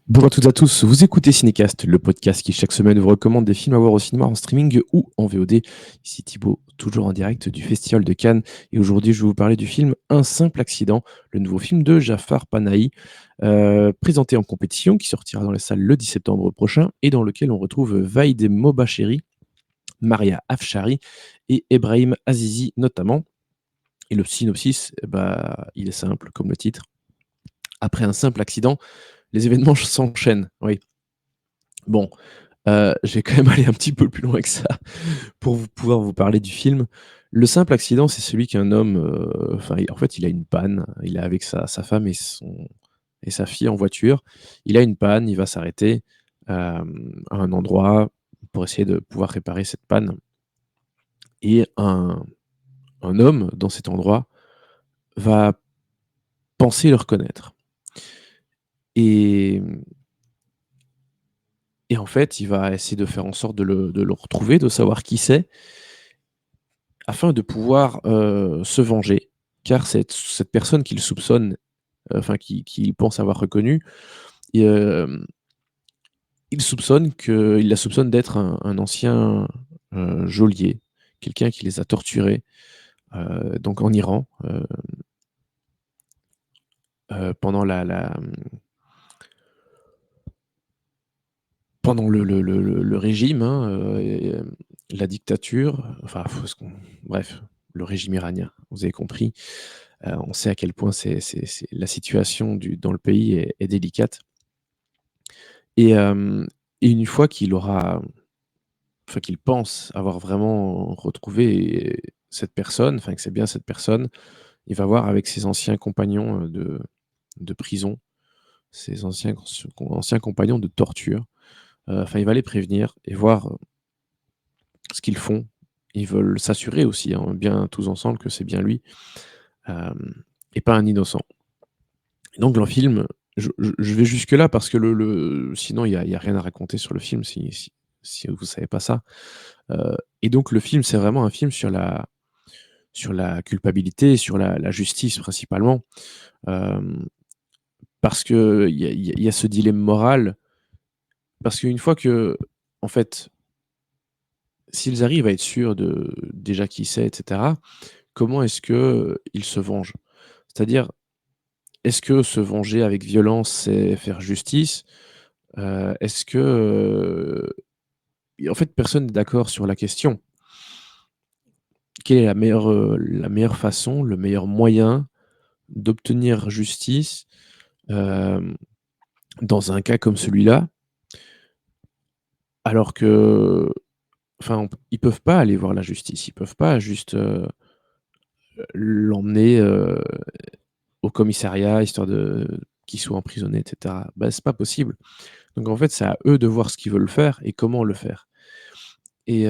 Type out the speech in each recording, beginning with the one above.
Bonjour à toutes et à tous, vous écoutez Cinécast, le podcast qui chaque semaine vous recommande des films à voir au cinéma, en streaming ou en VOD. Ici Thibaut, toujours en direct du Festival de Cannes. Et aujourd'hui, je vais vous parler du film Un simple accident, le nouveau film de Jafar Panahi, présenté en compétition, qui sortira dans les salles le 10 septembre prochain, et dans lequel on retrouve Vaïd Mobacheri, Maria Afshari et Ebrahim Azizi notamment. Et le synopsis, il est simple, comme le titre. Après un simple accident, les événements s'enchaînent. Oui. Bon, je vais quand même aller un petit peu plus loin que ça pour pouvoir vous parler du film. Le simple accident, c'est celui qu'un homme, enfin, en fait, il a une panne. Il est avec sa femme et sa fille en voiture. Il a une panne, il va s'arrêter, à un endroit pour essayer de pouvoir réparer cette panne et un homme dans cet endroit va penser le reconnaître et et en fait, il va essayer de faire en sorte de le retrouver, de savoir qui c'est afin de pouvoir, se venger, car cette personne qu'il soupçonne, enfin qu'il pense avoir reconnue, et il la soupçonne d'être un ancien, geôlier, quelqu'un qui les a torturés, donc en Iran, pendant pendant le régime, hein, la dictature, enfin, faut ce qu'on bref, le régime iranien, vous avez compris. On sait à quel point c'est la situation dans le pays est délicate et hem et une fois qu'il aura enfin qu'il pense avoir vraiment retrouvé cette personne, enfin que c'est bien cette personne, il va voir avec ses anciens compagnons, de prison, ses anciens compagnons de torture, enfin il va les prévenir et voir, ce qu'ils font. Ils veulent s'assurer aussi, hein, bien tous ensemble que c'est bien lui, hem et pas un innocent. Donc dans le film, je vais jusque-là parce que sinon il y a rien à raconter sur le film si vous savez pas ça. Et donc le film, c'est vraiment un film sur la culpabilité, sur la justice principalement, hem, parce qu'il y a ce dilemme moral, parce qu'une fois que en fait, s'ils arrivent à être sûrs de déjà qui c'est et cetera, comment est-ce qu'ils se vengent? C'est-à-dire, est-ce que se venger avec violence, c'est faire justice? Est-ce que, et en fait, personne n'est d'accord sur la question. Quelle est la meilleure façon, le meilleur moyen d'obtenir justice, hem, dans un cas comme celui-là? Alors que enfin, ils peuvent pas aller voir la justice, ils peuvent pas juste, l'emmener, au commissariat histoire qu'il soit emprisonné et cetera. Bah, c'est pas possible. Donc en fait, c'est à eux de voir ce qu'ils veulent faire et comment le faire. Et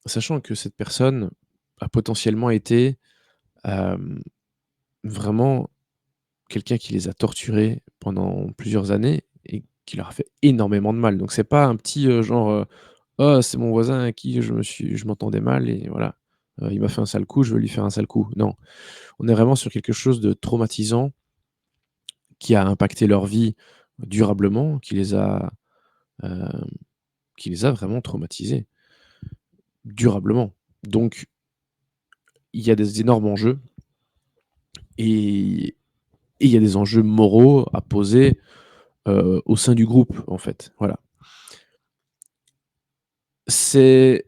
sachant que cette personne a potentiellement été, hem, vraiment quelqu'un qui les a torturés pendant plusieurs années et qui leur a fait énormément de mal. Donc c'est pas un petit, genre, «Oh, c'est mon voisin à qui je m'entendais mal et voilà, il m'a fait un sale coup, je veux lui faire un sale coup». Non, on est vraiment sur quelque chose de traumatisant qui a impacté leur vie durablement, hem, qui les a vraiment traumatisés, durablement. Donc il y a des énormes enjeux et il y a des enjeux moraux à poser, au sein du groupe, en fait, voilà. C'est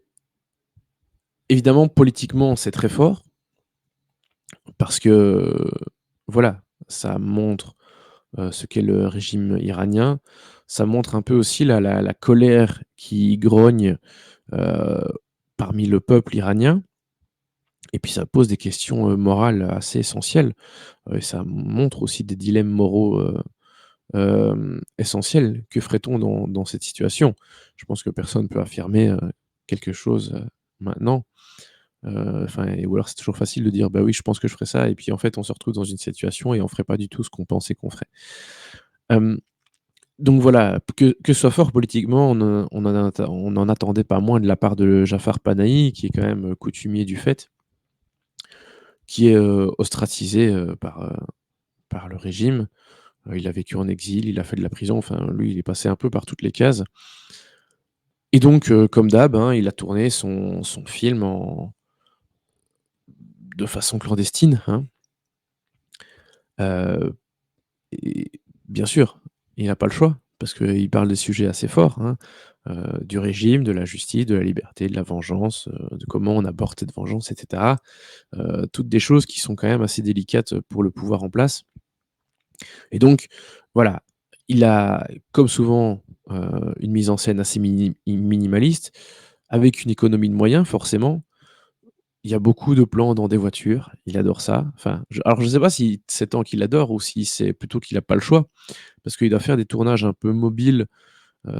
évidemment politiquement, c'est très fort parce que, voilà, ça montre, ce qu'est le régime iranien. Ça montre un peu aussi la colère qui grogne, heu, parmi le peuple iranien et puis ça pose des questions, morales assez essentielles, et ça montre aussi des dilemmes moraux, essentiels. Que ferait-on dans cette situation? Je pense que personne peut affirmer, quelque chose, maintenant. Enfin ou alors c'est toujours facile de dire: «Bah oui, je pense que je ferais ça» et puis en fait, on se retrouve dans une situation et on ferait pas du tout ce qu'on pensait qu'on ferait. Hem, donc voilà, que ce soit fort politiquement, on n'en attendait pas moins de la part de Jafar Panahi, qui est quand même, coutumier du fait, qui est, ostracisé, par le régime, il a vécu en exil, il a fait de la prison, enfin lui, il est passé un peu par toutes les cases et donc comme d'hab, hein, il a tourné son film de façon clandestine, hein. Heu et bien sûr, il n'a pas le choix parce qu'il parle des sujets assez forts, hein, du régime, de la justice, de la liberté, de la vengeance, de comment on aborde cette vengeance et cetera. Toutes des choses qui sont quand même assez délicates, pour le pouvoir en place et donc voilà, il a comme souvent, une mise en scène assez minimaliste avec une économie de moyens forcément. Il y a beaucoup de plans dans des voitures, il adore ça. Enfin, je sais pas si c'est tant qu'il adore ou si c'est plutôt qu'il a pas le choix. Parce qu'il doit faire des tournages un peu mobiles,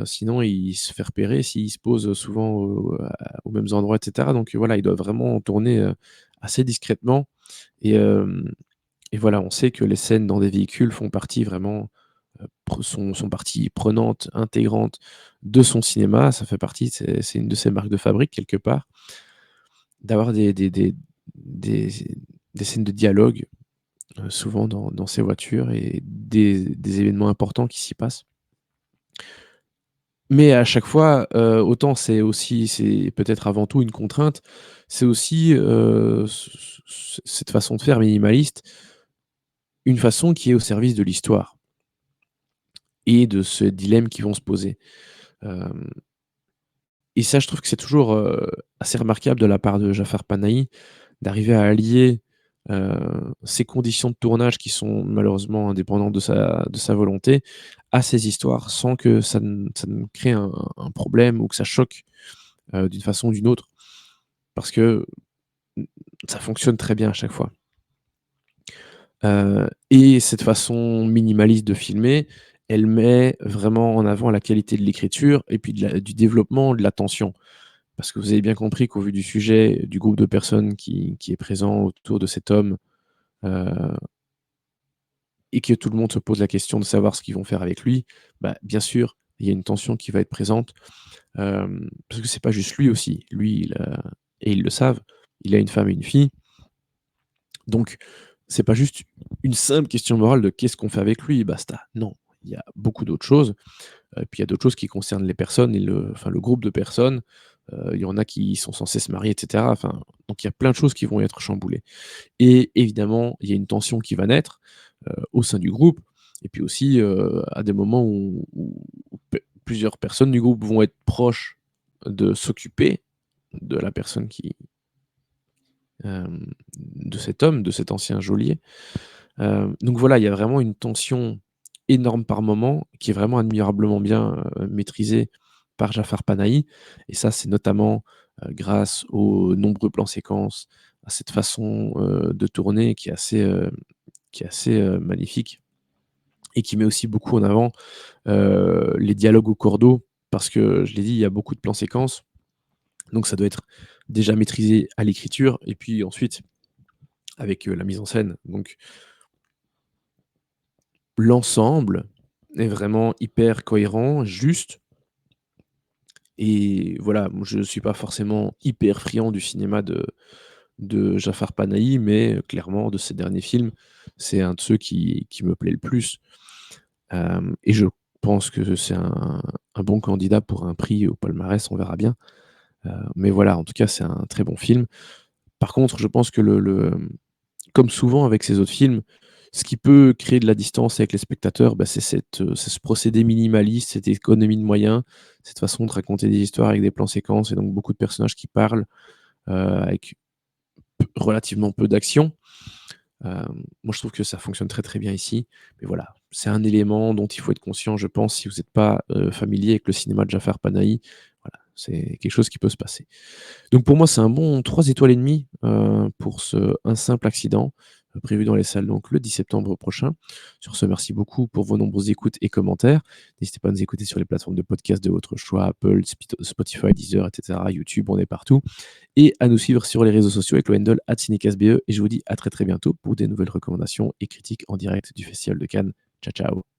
sinon il se fait repérer s'il se pose souvent aux mêmes endroits et cetera. Donc voilà, il doit vraiment tourner, assez discrètement et voilà, on sait que les scènes dans des véhicules font partie vraiment, sont partie prenante, intégrante de son cinéma. Ça fait partie, c'est une de ses marques de fabrique quelque part, d'avoir des des scènes de dialogue, souvent dans ces voitures et des événements importants qui s'y passent. Mais à chaque fois, autant c'est peut-être avant tout une contrainte, c'est aussi, cette façon de faire minimaliste, une façon qui est au service de l'histoire et de ce dilemme qu'ils vont se poser. Hem et ça, je trouve que c'est toujours, assez remarquable de la part de Jafar Panahi, d'arriver à allier, ses conditions de tournage qui sont malheureusement indépendantes de sa volonté, à ses histoires sans que ça ne crée un problème ou que ça choque, d'une façon ou d'une autre. Parce que, mmh, ça fonctionne très bien à chaque fois. Et cette façon minimaliste de filmer, elle met vraiment en avant la qualité de l'écriture et puis du développement de la tension. Parce que vous avez bien compris qu'au vu du sujet, du groupe de personnes qui est présent autour de cet homme, heu et que tout le monde se pose la question de savoir ce qu'ils vont faire avec lui, bah, bien sûr, il y a une tension qui va être présente, parce que c'est pas juste lui aussi. Lui, et ils le savent, il a une femme et une fille. Donc, c'est pas juste une simple question morale de qu'est-ce qu'on fait avec lui et basta. Non, il y a beaucoup d'autres choses. Puis il y a d'autres choses qui concernent les personnes et le groupe de personnes. Il y en a qui sont censés se marier et cetera. Enfin, donc il y a plein de choses qui vont être chamboulées et évidemment, il y a une tension qui va naître, au sein du groupe et puis aussi, à des moments où plusieurs personnes du groupe vont être proches de s'occuper de la personne de cet homme, de cet ancien geôlier. Donc voilà, il y a vraiment une tension énorme par moment, qui est vraiment admirablement bien, maîtrisée par Jafar Panahi et ça, c'est notamment, grâce aux nombreux plans séquences, à cette façon, de tourner qui est assez, magnifique et qui met aussi beaucoup en avant, les dialogues au cordeau parce que je l'ai dit, il y a beaucoup de plans séquences, donc ça doit être déjà maîtrisé à l'écriture et puis ensuite avec, la mise en scène. Donc l'ensemble est vraiment hyper cohérent, juste et voilà, moi je suis pas forcément hyper friand du cinéma de Jafar Panahi, mais clairement de ses derniers films, c'est un de ceux qui me plaît le plus. Et je pense que c'est un bon candidat pour un prix au palmarès, on verra bien. Mais voilà, en tout cas, c'est un très bon film. Par contre, je pense que comme souvent avec ses autres films, ce qui peut créer de la distance avec les spectateurs, bah, c'est ce procédé minimaliste, cette économie de moyens, cette façon de raconter des histoires avec des plans séquences et donc beaucoup de personnages qui parlent, avec relativement peu d'action. Moi, je trouve que ça fonctionne très, très bien ici. Mais voilà, c'est un élément dont il faut être conscient, je pense, si vous n'êtes pas, familier avec le cinéma de Jafar Panahi. Voilà, c'est quelque chose qui peut se passer. Donc pour moi, c'est un bon 3 étoiles et demie, pour ce Un simple accident, prévu dans les salles donc le 10 septembre prochain. Sur ce, merci beaucoup pour vos nombreuses écoutes et commentaires. N'hésitez pas à nous écouter sur les plateformes de podcast de votre choix, Apple, Spotify, Deezer, et cetera, YouTube, on est partout et à nous suivre sur les réseaux sociaux avec le handle @cinecasbe et je vous dis à très, très bientôt pour des nouvelles recommandations et critiques en direct du Festival de Cannes. Ciao, ciao.